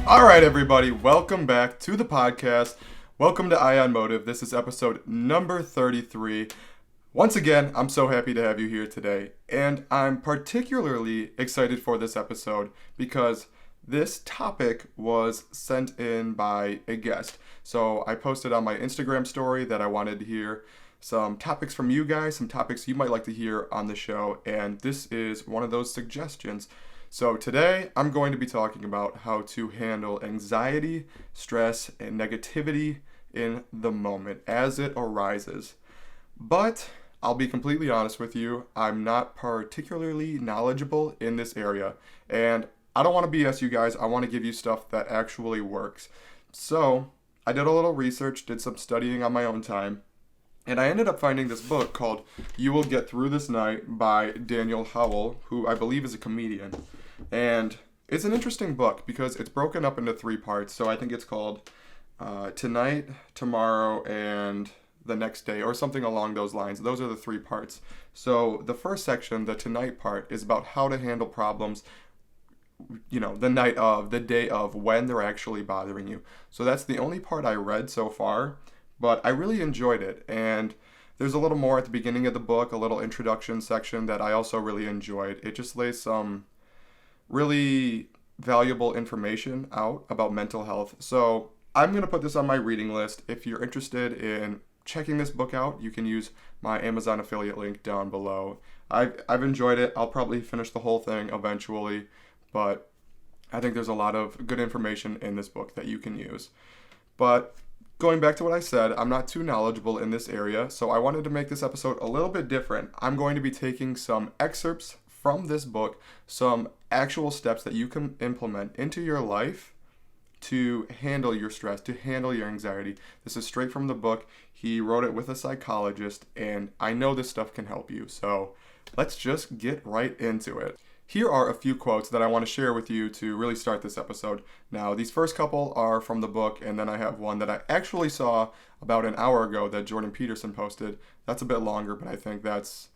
All right, everybody, welcome back to the podcast. Welcome to Ion Motive. This is episode number 33. Once again, I'm so happy to have you here today, and I'm particularly excited for this episode because this topic was sent in by a guest. So I posted on my Instagram story that I wanted to hear some topics from you guys, some topics you might like to hear on the show, and this is one of those suggestions. So today I'm going to be talking about how to handle anxiety, stress, and negativity in the moment as it arises. But I'll be completely honest with you, I'm not particularly knowledgeable in this area, and I don't want to BS you guys. I want to give you stuff that actually works. So I did a little research, did some studying on my own time, and I ended up finding this book called You Will Get Through This Night by Daniel Howell, who I believe is a comedian. And it's an interesting book because it's broken up into 3 parts. So I think it's called Tonight, Tomorrow, and the Next Day, or something along those lines. Those are the 3 parts. So the first section, the tonight part, is about how to handle problems, the night of, the day of, when they're actually bothering you. So that's the only part I read so far, but I really enjoyed it. And there's a little more at the beginning of the book, a little introduction section that I also really enjoyed. It just lays some really valuable information out about mental health. So I'm going to put this on my reading list. If you're interested in checking this book out, you can use my Amazon affiliate link down below. I've enjoyed it. I'll probably finish the whole thing eventually, but I think there's a lot of good information in this book that you can use. But going back to what I said, I'm not too knowledgeable in this area, so I wanted to make this episode a little bit different. I'm going to be taking some excerpts from this book, some actual steps that you can implement into your life to handle your stress, to handle your anxiety. This is straight from the book. He wrote it with a psychologist, and I know this stuff can help you. So let's just get right into it. Here are a few quotes that I want to share with you to really start this episode. Now, these first couple are from the book, and then I have one that I actually saw about an hour ago that Jordan Peterson posted. That's a bit longer, but I think that's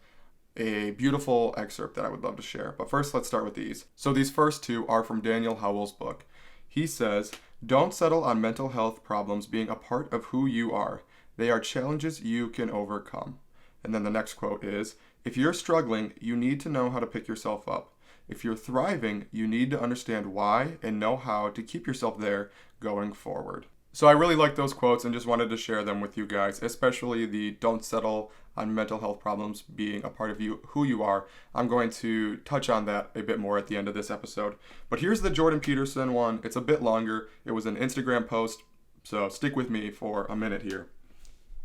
a beautiful excerpt that I would love to share. But first, let's start with these. So these first 2 are from Daniel Howell's book. He says, "Don't settle on mental health problems being a part of who you are. They are challenges you can overcome." And then the next quote is, "If you're struggling, you need to know how to pick yourself up. If you're thriving, you need to understand why and know how to keep yourself there going forward." So I really like those quotes and just wanted to share them with you guys, especially the don't settle on mental health problems being a part of you, who you are. I'm going to touch on that a bit more at the end of this episode. But here's the Jordan Peterson one. It's a bit longer. It was an Instagram post, so stick with me for a minute here.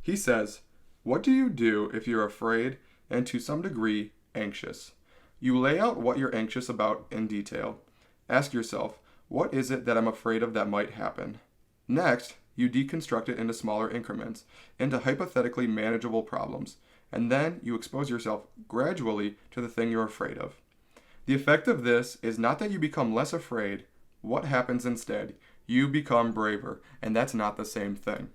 He says, "What do you do if you're afraid and to some degree anxious? You lay out what you're anxious about in detail. Ask yourself, what is it that I'm afraid of that might happen? Next, you deconstruct it into smaller increments, into hypothetically manageable problems, and then you expose yourself gradually to the thing you're afraid of. The effect of this is not that you become less afraid. What happens instead? You become braver, and that's not the same thing.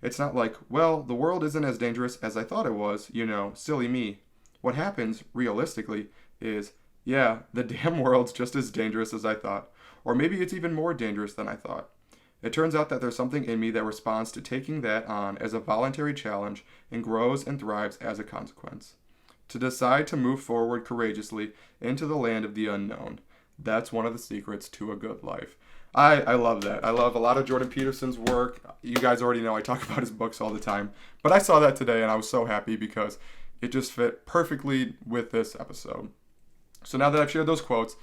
It's not like, well, the world isn't as dangerous as I thought it was, silly me. What happens, realistically, is, yeah, the damn world's just as dangerous as I thought, or maybe it's even more dangerous than I thought. It turns out that there's something in me that responds to taking that on as a voluntary challenge and grows and thrives as a consequence. To decide to move forward courageously into the land of the unknown. That's one of the secrets to a good life." I love that. I love a lot of Jordan Peterson's work. You guys already know I talk about his books all the time. But I saw that today and I was so happy because it just fit perfectly with this episode. So now that I've shared those quotes,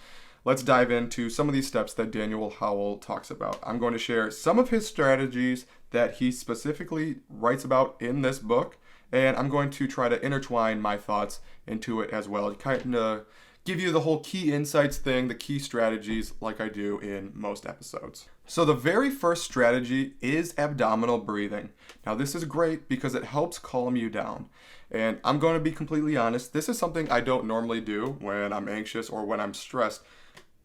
let's dive into some of these steps that Daniel Howell talks about. I'm going to share some of his strategies that he specifically writes about in this book, and I'm going to try to intertwine my thoughts into it as well, kind of give you the whole key insights thing, the key strategies like I do in most episodes. So the very first strategy is abdominal breathing. Now this is great because it helps calm you down. And I'm going to be completely honest, this is something I don't normally do when I'm anxious or when I'm stressed.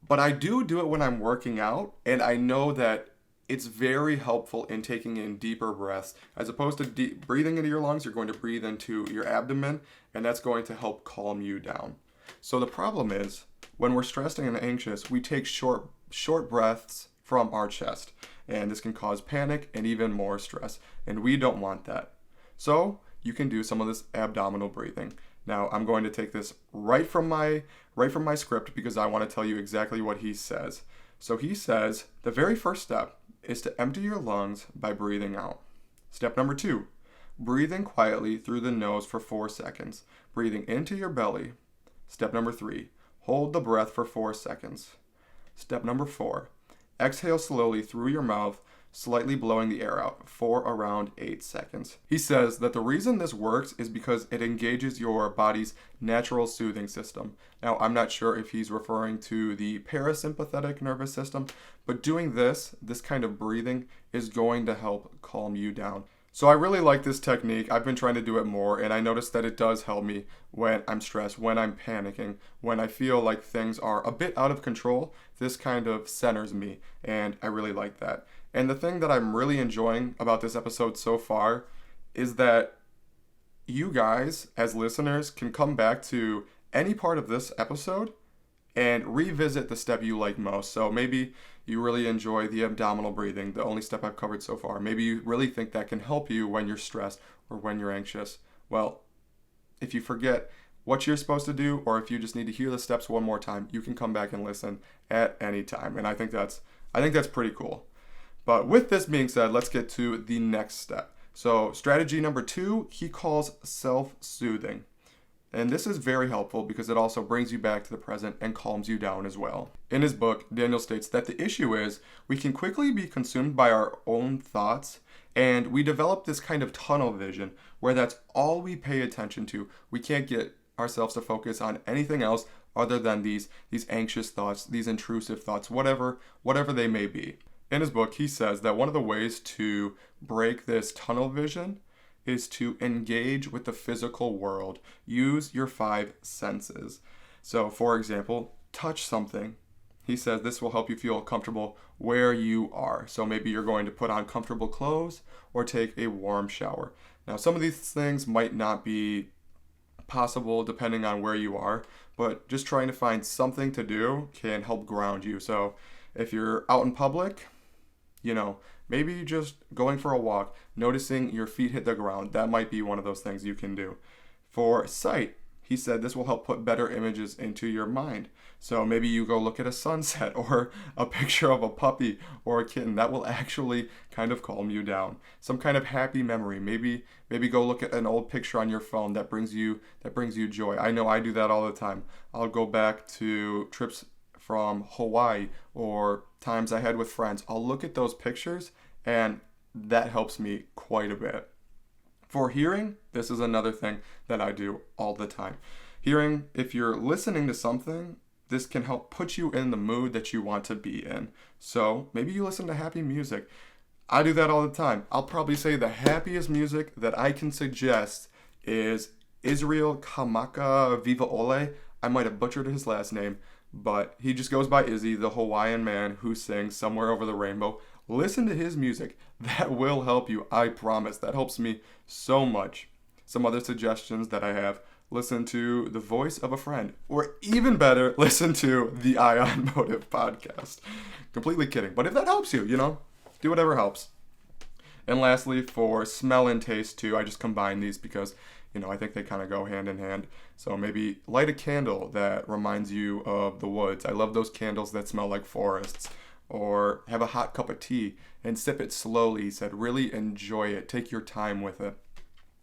But I do it when I'm working out, and I know that it's very helpful in taking in deeper breaths. As opposed to breathing into your lungs, you're going to breathe into your abdomen, and that's going to help calm you down. So the problem is, when we're stressed and anxious, we take short breaths from our chest. And this can cause panic and even more stress. And we don't want that. So you can do some of this abdominal breathing. Now I'm going to take this right from my script because I want to tell you exactly what he says. So he says the very first step is to empty your lungs by breathing out. Step number 2, breathing quietly through the nose for 4 seconds, breathing into your belly. Step number 3, hold the breath for 4 seconds. Step number 4, exhale slowly through your mouth, slightly blowing the air out for around 8 seconds. He says that the reason this works is because it engages your body's natural soothing system. Now, I'm not sure if he's referring to the parasympathetic nervous system, but doing this kind of breathing is going to help calm you down. So I really like this technique. I've been trying to do it more, and I noticed that it does help me when I'm stressed, when I'm panicking, when I feel like things are a bit out of control. This kind of centers me, and I really like that. And the thing that I'm really enjoying about this episode so far is that you guys, as listeners, can come back to any part of this episode and revisit the step you like most. So maybe you really enjoy the abdominal breathing, the only step I've covered so far. Maybe you really think that can help you when you're stressed or when you're anxious. Well, if you forget what you're supposed to do, or if you just need to hear the steps one more time, you can come back and listen at any time. And I think that's pretty cool. But with this being said, let's get to the next step. So strategy number 2, he calls self-soothing. And this is very helpful because it also brings you back to the present and calms you down as well. In his book, Daniel states that the issue is we can quickly be consumed by our own thoughts, and we develop this kind of tunnel vision where that's all we pay attention to. We can't get ourselves to focus on anything else other than these anxious thoughts, these intrusive thoughts, whatever they may be. In his book, he says that one of the ways to break this tunnel vision is to engage with the physical world. Use your 5 senses. So, for example, touch something. He says this will help you feel comfortable where you are. So maybe you're going to put on comfortable clothes or take a warm shower. Now, some of these things might not be possible depending on where you are, but just trying to find something to do can help ground you. So if you're out in public, maybe just going for a walk, noticing your feet hit the ground, that might be one of those things you can do. For sight, he said this will help put better images into your mind. So maybe you go look at a sunset or a picture of a puppy or a kitten. That will actually kind of calm you down. Some kind of happy memory. Maybe go look at an old picture on your phone that brings you joy. I know I do that all the time. I'll go back to trips from Hawaii or times I had with friends. I'll look at those pictures and that helps me quite a bit. For hearing, this is another thing that I do all the time. Hearing, if you're listening to something, this can help put you in the mood that you want to be in. So maybe you listen to happy music. I do that all the time. I'll probably say the happiest music that I can suggest is Israel Kamaka Viva Ole. I might have butchered his last name, but he just goes by Izzy, the Hawaiian man who sings Somewhere Over the Rainbow. Listen to his music. That will help you. I promise. That helps me so much. Some other suggestions that I have: listen to The Voice of a Friend, or even better, listen to the Ion Motive podcast. Completely kidding. But if that helps you, do whatever helps. And lastly, for smell and taste too, I just combine these because I think they kind of go hand in hand. So maybe light a candle that reminds you of the woods. I love those candles that smell like forests. Or have a hot cup of tea and sip it slowly. He said, really enjoy it. Take your time with it.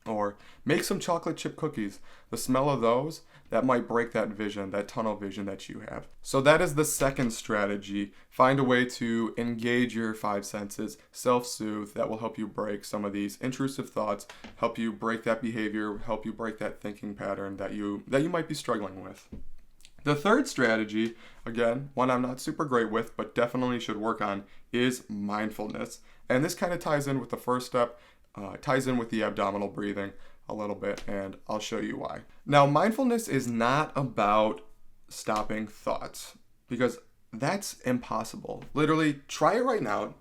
Or make some chocolate chip cookies. The smell of those, that might break that vision, that tunnel vision that you have. So that is the second strategy. Find a way to engage your 5 senses, self-soothe. That will help you break some of these intrusive thoughts, help you break that behavior, help you break that thinking pattern that you might be struggling with. The third strategy, again, one I'm not super great with, but definitely should work on, is mindfulness. And this kind of ties in with the first step, ties in with the abdominal breathing a little bit, and I'll show you why. Now, mindfulness is not about stopping thoughts, because that's impossible. Literally, try it right now.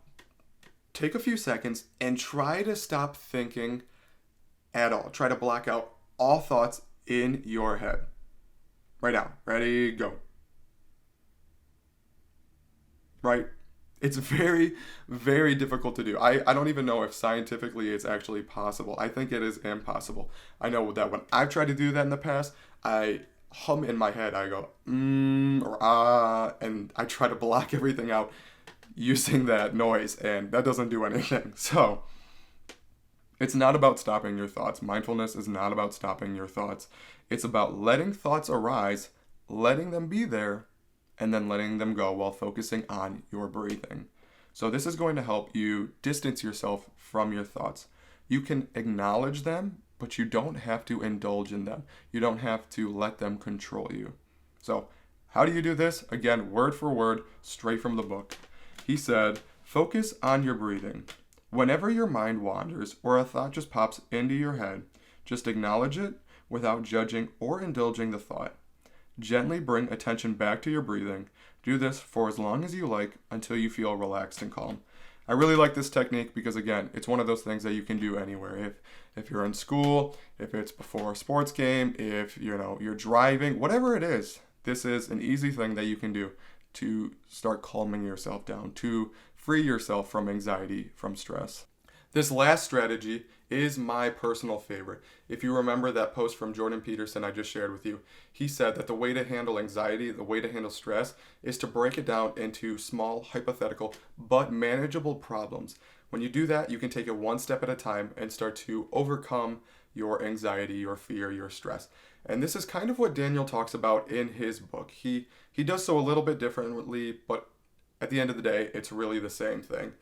Take a few seconds and try to stop thinking at all. Try to block out all thoughts in your head. Right now. Ready, go. Right? It's very, very difficult to do. I don't even know if scientifically it's actually possible. I think it is impossible. I know that when I've tried to do that in the past, I hum in my head. I go, or ah, and I try to block everything out using that noise, and that doesn't do anything. So, it's not about stopping your thoughts. Mindfulness is not about stopping your thoughts. It's about letting thoughts arise, letting them be there, and then letting them go while focusing on your breathing. So this is going to help you distance yourself from your thoughts. You can acknowledge them, but you don't have to indulge in them. You don't have to let them control you. So how do you do this? Again, word for word, straight from the book. He said, focus on your breathing. Whenever your mind wanders or a thought just pops into your head, just acknowledge it without judging or indulging the thought. Gently bring attention back to your breathing. Do this for as long as you like until you feel relaxed and calm. I really like this technique because, again, it's one of those things that you can do anywhere. If you're in school, if it's before a sports game, if you're driving, whatever it is, this is an easy thing that you can do to start calming yourself down, to free yourself from anxiety, from stress. This last strategy is my personal favorite. If you remember that post from Jordan Peterson I just shared with you, he said that the way to handle anxiety, the way to handle stress, is to break it down into small, hypothetical, but manageable problems. When you do that, you can take it one step at a time and start to overcome your anxiety, your fear, your stress. And this is kind of what Daniel talks about in his book. He does so a little bit differently, but at the end of the day, it's really the same thing.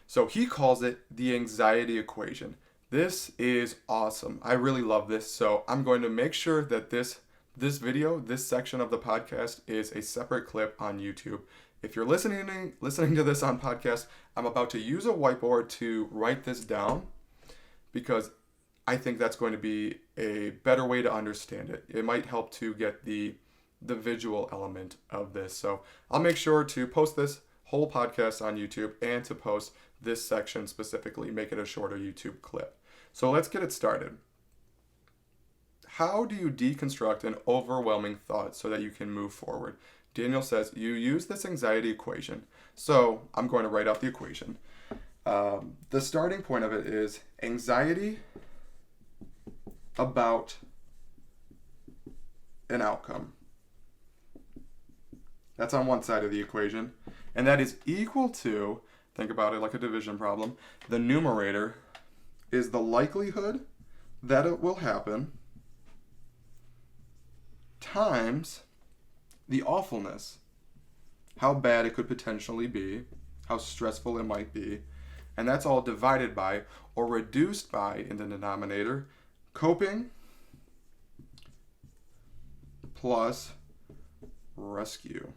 So he calls it the anxiety equation. This is awesome. I really love this. So I'm going to make sure that this video, this section of the podcast, is a separate clip on YouTube. If you're listening to this on podcast, I'm about to use a whiteboard to write this down because I think that's going to be a better way to understand it. It might help to get the visual element of this. So I'll make sure to post this whole podcast on YouTube and to post this section specifically, make it a shorter YouTube clip. So let's get it started. How do you deconstruct an overwhelming thought so that you can move forward? Daniel says you use this anxiety equation. So I'm going to write out the equation. The starting point of it is anxiety about an outcome. That's on one side of the equation. And that is equal to, think about it like a division problem, the numerator is the likelihood that it will happen times the awfulness, how bad it could potentially be, how stressful it might be, and that's all divided by or reduced by, in the denominator, coping plus rescue.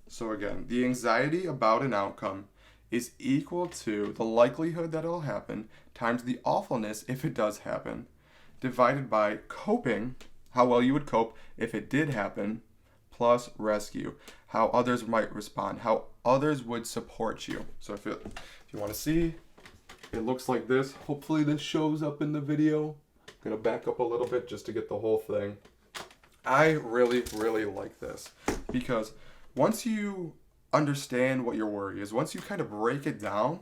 So again, the anxiety about an outcome is equal to the likelihood that it'll happen times the awfulness if it does happen, divided by coping, how well you would cope if it did happen, plus rescue, how others might respond, how others would support you. So if you want to see, it looks like this. Hopefully this shows up in the video. I'm going to back up a little bit just to get the whole thing. I really, really like this because once you understand what your worry is, once you kind of break it down,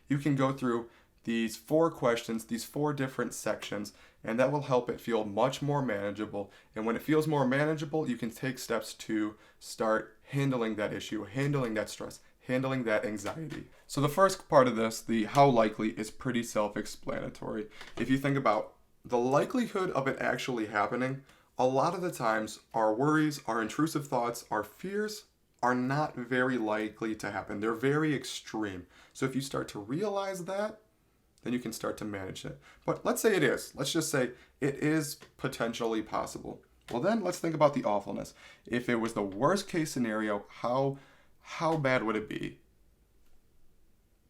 you can go through these 4 questions, these 4 different sections, and that will help it feel much more manageable. And when it feels more manageable, you can take steps to start handling that issue, handling that stress, handling that anxiety. So the first part of this, the how likely, is pretty self-explanatory. If you think about the likelihood of it actually happening, a lot of the times our worries, our intrusive thoughts, our fears are not very likely to happen. They're very extreme. So if you start to realize that, then you can start to manage it. But let's say it is. Let's just say it is potentially possible. Well, then let's think about the awfulness. If it was the worst case scenario, how bad would it be?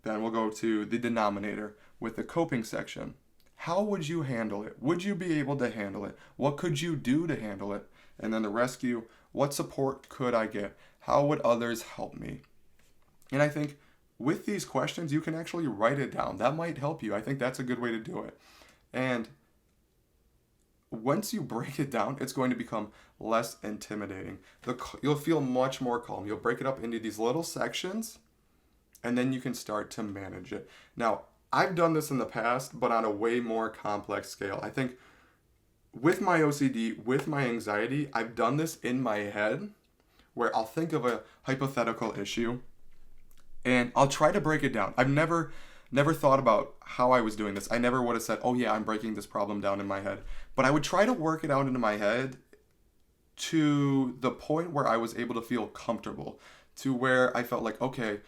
Then we'll go to the denominator with the coping section. How would you handle it? Would you be able to handle it? What could you do to handle it? And then the rescue, what support could I get? How would others help me? And I think with these questions, you can actually write it down. That might help you. I think that's a good way to do it. And once you break it down, it's going to become less intimidating. You'll feel much more calm. You'll break it up into these little sections, and then you can start to manage it. Now, I've done this in the past, but on a way more complex scale. I think with my OCD, with my anxiety, I've done this in my head where I'll think of a hypothetical issue and I'll try to break it down. I've never thought about how I was doing this. I never would have said, oh yeah, I'm breaking this problem down in my head. But I would try to work it out into my head to the point where I was able to feel comfortable, to where I felt like, okay,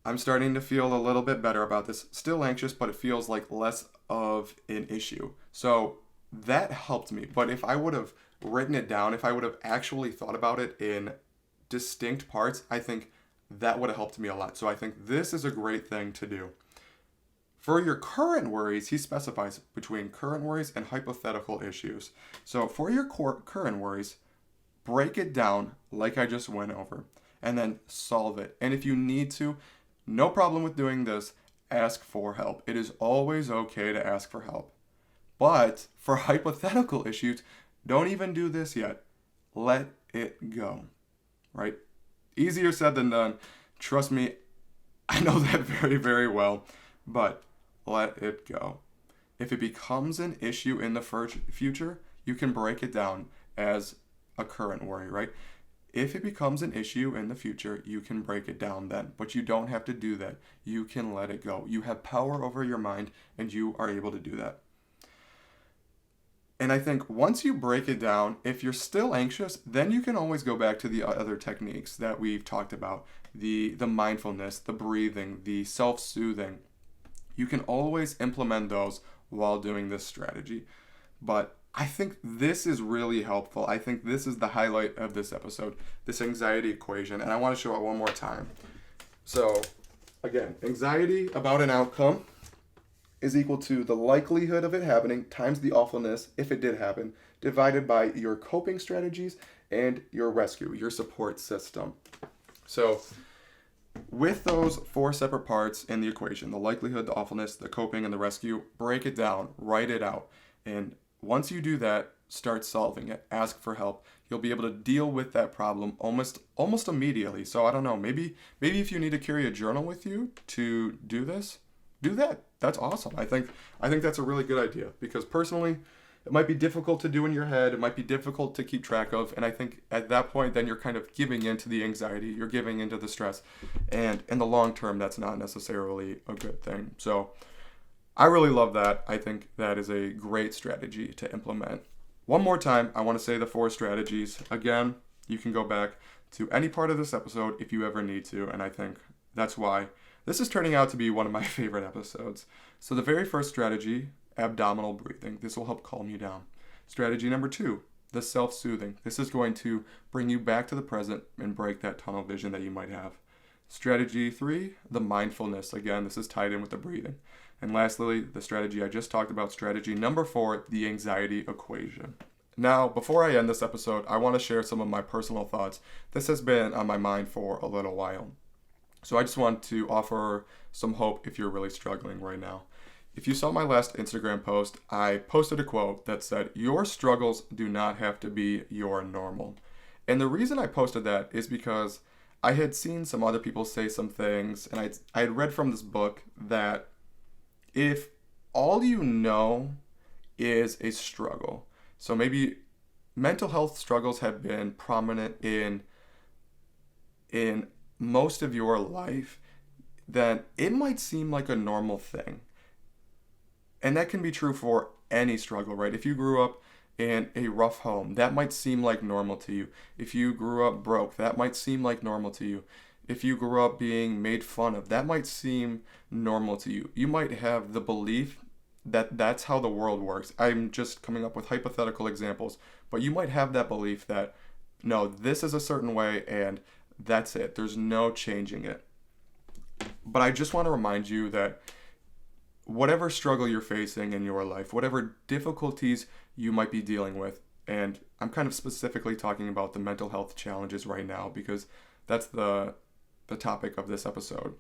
I'm starting to feel a little bit better about this. Still anxious, but it feels like less of an issue. So that helped me. But if I would have written it down, if I would have actually thought about it in distinct parts, I think that would have helped me a lot. So I think this is a great thing to do. For your current worries, he specifies between current worries and hypothetical issues. So for your current worries, break it down like I just went over, and then solve it. And if you need to, no problem with doing this, ask for help. It is always okay to ask for help. But for hypothetical issues, don't even do this yet. Let it go, right? Easier said than done. Trust me, I know that very, very well, but let it go. If it becomes an issue in the future, you can break it down as a current worry, right? If it becomes an issue in the future, you can break it down then, but you don't have to do that. You can let it go. You have power over your mind, and you are able to do that. And I think once you break it down, if you're still anxious, then you can always go back to the other techniques that we've talked about, the mindfulness, the breathing, the self-soothing. You can always implement those while doing this strategy. But I think this is really helpful. I think this is the highlight of this episode, this anxiety equation. And I want to show it one more time. So again, anxiety about an outcome is equal to the likelihood of it happening times the awfulness, if it did happen, divided by your coping strategies and your rescue, your support system. So with those 4 separate parts in the equation, the likelihood, the awfulness, the coping, and the rescue, break it down, write it out. And once you do that, start solving it. Ask for help. You'll be able to deal with that problem almost immediately. So I don't know, maybe if you need to carry a journal with you to do this, do that. That's awesome. I think that's a really good idea, because personally, it might be difficult to do in your head. It might be difficult to keep track of. And I think at that point, then you're kind of giving into the anxiety. You're giving into the stress. And in the long term, that's not necessarily a good thing. So I really love that. I think that is a great strategy to implement. One more time, I want to say the 4 strategies. Again, you can go back to any part of this episode if you ever need to. And I think that's why this is turning out to be one of my favorite episodes. So the very first strategy, abdominal breathing. This will help calm you down. Strategy number 2, the self-soothing. This is going to bring you back to the present and break that tunnel vision that you might have. Strategy 3, the mindfulness. Again, this is tied in with the breathing. And lastly, the strategy I just talked about, strategy number 4, the anxiety equation. Now, before I end this episode, I want to share some of my personal thoughts. This has been on my mind for a little while. So I just want to offer some hope if you're really struggling right now. If you saw my last Instagram post, I posted a quote that said, "Your struggles do not have to be your normal." And the reason I posted that is because I had seen some other people say some things, and I had read from this book that if all you know is a struggle, so maybe mental health struggles have been prominent in most of your life, then it might seem like a normal thing. And that can be true for any struggle, right? If you grew up in a rough home, that might seem like normal to you. If you grew up broke, that might seem like normal to you. If you grew up being made fun of, that might seem normal to you. You might have the belief that that's how the world works. I'm just coming up with hypothetical examples, but you might have that belief that, no, this is a certain way and that's it. There's no changing it. But I just want to remind you that whatever struggle you're facing in your life, whatever difficulties you might be dealing with, and I'm kind of specifically talking about the mental health challenges right now because that's the topic of this episode.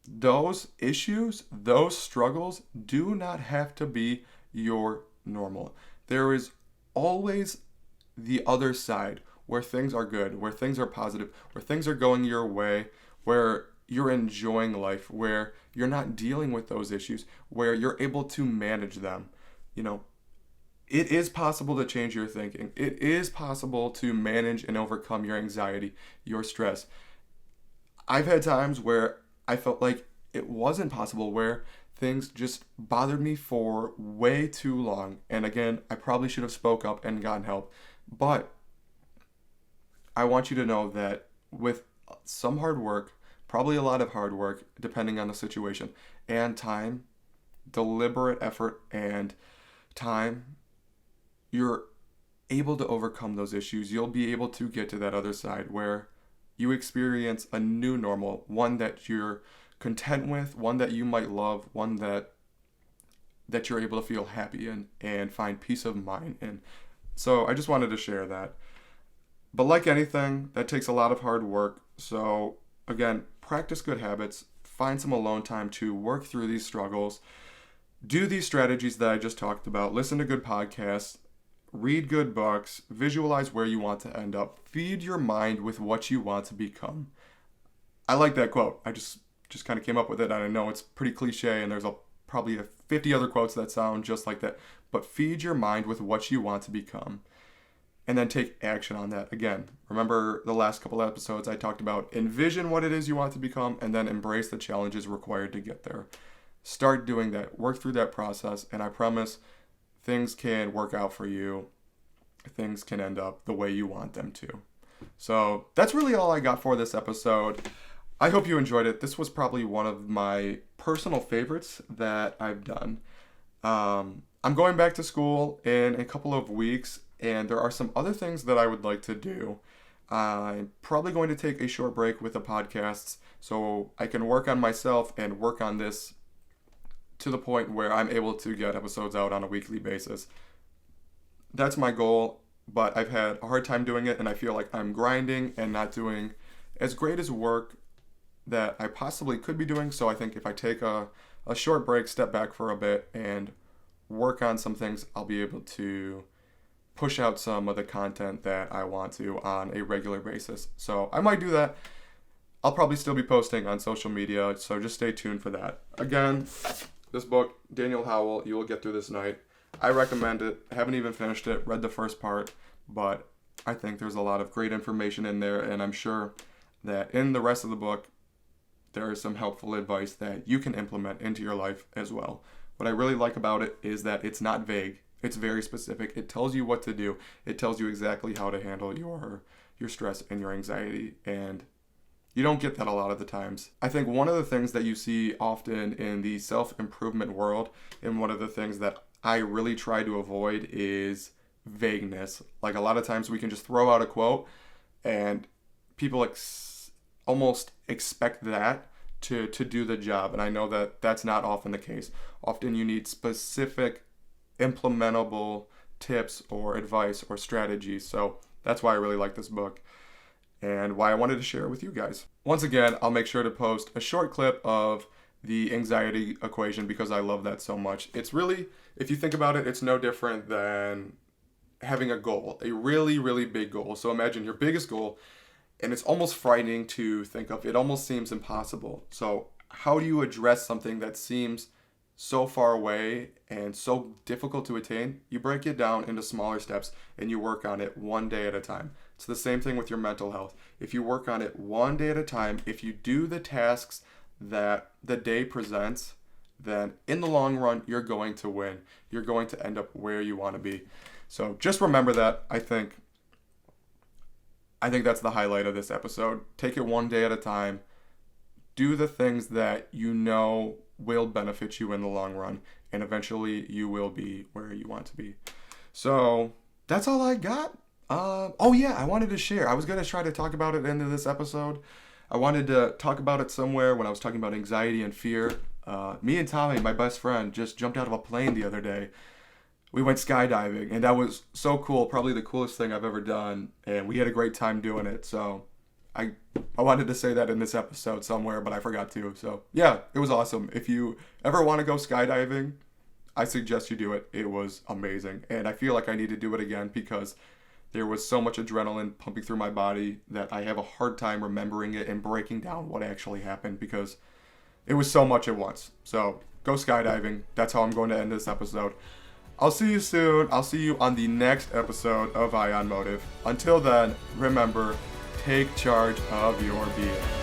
Those issues, those struggles do not have to be your normal. there is always the other side where things are good, where things are positive, where things are going your way, where you're enjoying life, where you're not dealing with those issues, where you're able to manage them. You know, it is possible to change your thinking. It is possible to manage and overcome your anxiety, your stress. I've had times where I felt like it wasn't possible, where things just bothered me for way too long. And again, I probably should have spoke up and gotten help. But I want you to know that with some hard work, probably a lot of hard work, depending on the situation, and time, deliberate effort, and time, you're able to overcome those issues. You'll be able to get to that other side where you experience a new normal, one that you're content with, one that you might love, one that you're able to feel happy in and find peace of mind in. So I just wanted to share that. But like anything, that takes a lot of hard work. So again, practice good habits, find some alone time to work through these struggles, do these strategies that I just talked about, listen to good podcasts, read good books, visualize where you want to end up, feed your mind with what you want to become. I like that quote. I just kind of came up with it. I know it's pretty cliche and there's probably 50 other quotes that sound just like that. But feed your mind with what you want to become and then take action on that. Again, remember the last couple episodes I talked about envision what it is you want to become and then embrace the challenges required to get there. Start doing that. Work through that process and I promise things can work out for you. Things can end up the way you want them to. So that's really all I got for this episode. I hope you enjoyed it. This was probably one of my personal favorites that I've done. I'm going back to school in a couple of weeks, and there are some other things that I would like to do. I'm probably going to take a short break with the podcasts so I can work on myself and work on this to the point where I'm able to get episodes out on a weekly basis. That's my goal, but I've had a hard time doing it, and I feel like I'm grinding and not doing as great as work that I possibly could be doing. So I think if I take a short break, step back for a bit, and work on some things, I'll be able to push out some of the content that I want to on a regular basis. So I might do that. I'll probably still be posting on social media, so just stay tuned for that. Again, this book, Daniel Howell, You Will Get Through This Night. I recommend it. I haven't even finished it, read the first part, but I think there's a lot of great information in there, and I'm sure that in the rest of the book, there is some helpful advice that you can implement into your life as well. What I really like about it is that it's not vague. It's very specific. It tells you what to do. It tells you exactly how to handle your stress and your anxiety, and you don't get that a lot of the times. I think one of the things that you see often in the self-improvement world, and one of the things that I really try to avoid, is vagueness. Like a lot of times we can just throw out a quote and people almost expect that to do the job. And I know that that's not often the case. Often you need specific implementable tips or advice or strategies. So that's why I really like this book and why I wanted to share it with you guys. Once again, I'll make sure to post a short clip of the anxiety equation because I love that so much. It's really, if you think about it, it's no different than having a goal, a really, really big goal. So imagine your biggest goal, and it's almost frightening to think of. It almost seems impossible. So how do you address something that seems so far away and so difficult to attain? You break it down into smaller steps and you work on it one day at a time. It's the same thing with your mental health. If you work on it one day at a time, if you do the tasks that the day presents, then in the long run, you're going to win. You're going to end up where you want to be. So just remember that. I think that's the highlight of this episode. Take it one day at a time. Do the things that you know will benefit you in the long run, and eventually you will be where you want to be. So that's all I got. Oh yeah, I wanted to share. I was going to try to talk about it into this episode. I wanted to talk about it somewhere when I was talking about anxiety and fear. Me and Tommy, my best friend, just jumped out of a plane the other day. We went skydiving, and that was so cool. Probably the coolest thing I've ever done, and we had a great time doing it. So I wanted to say that in this episode somewhere, but I forgot to. So yeah, it was awesome. If you ever want to go skydiving, I suggest you do it. It was amazing. And I feel like I need to do it again because there was so much adrenaline pumping through my body that I have a hard time remembering it and breaking down what actually happened because it was so much at once. So go skydiving. That's how I'm going to end this episode. I'll see you soon. I'll see you on the next episode of Ion Motive. Until then, remember, take charge of your being.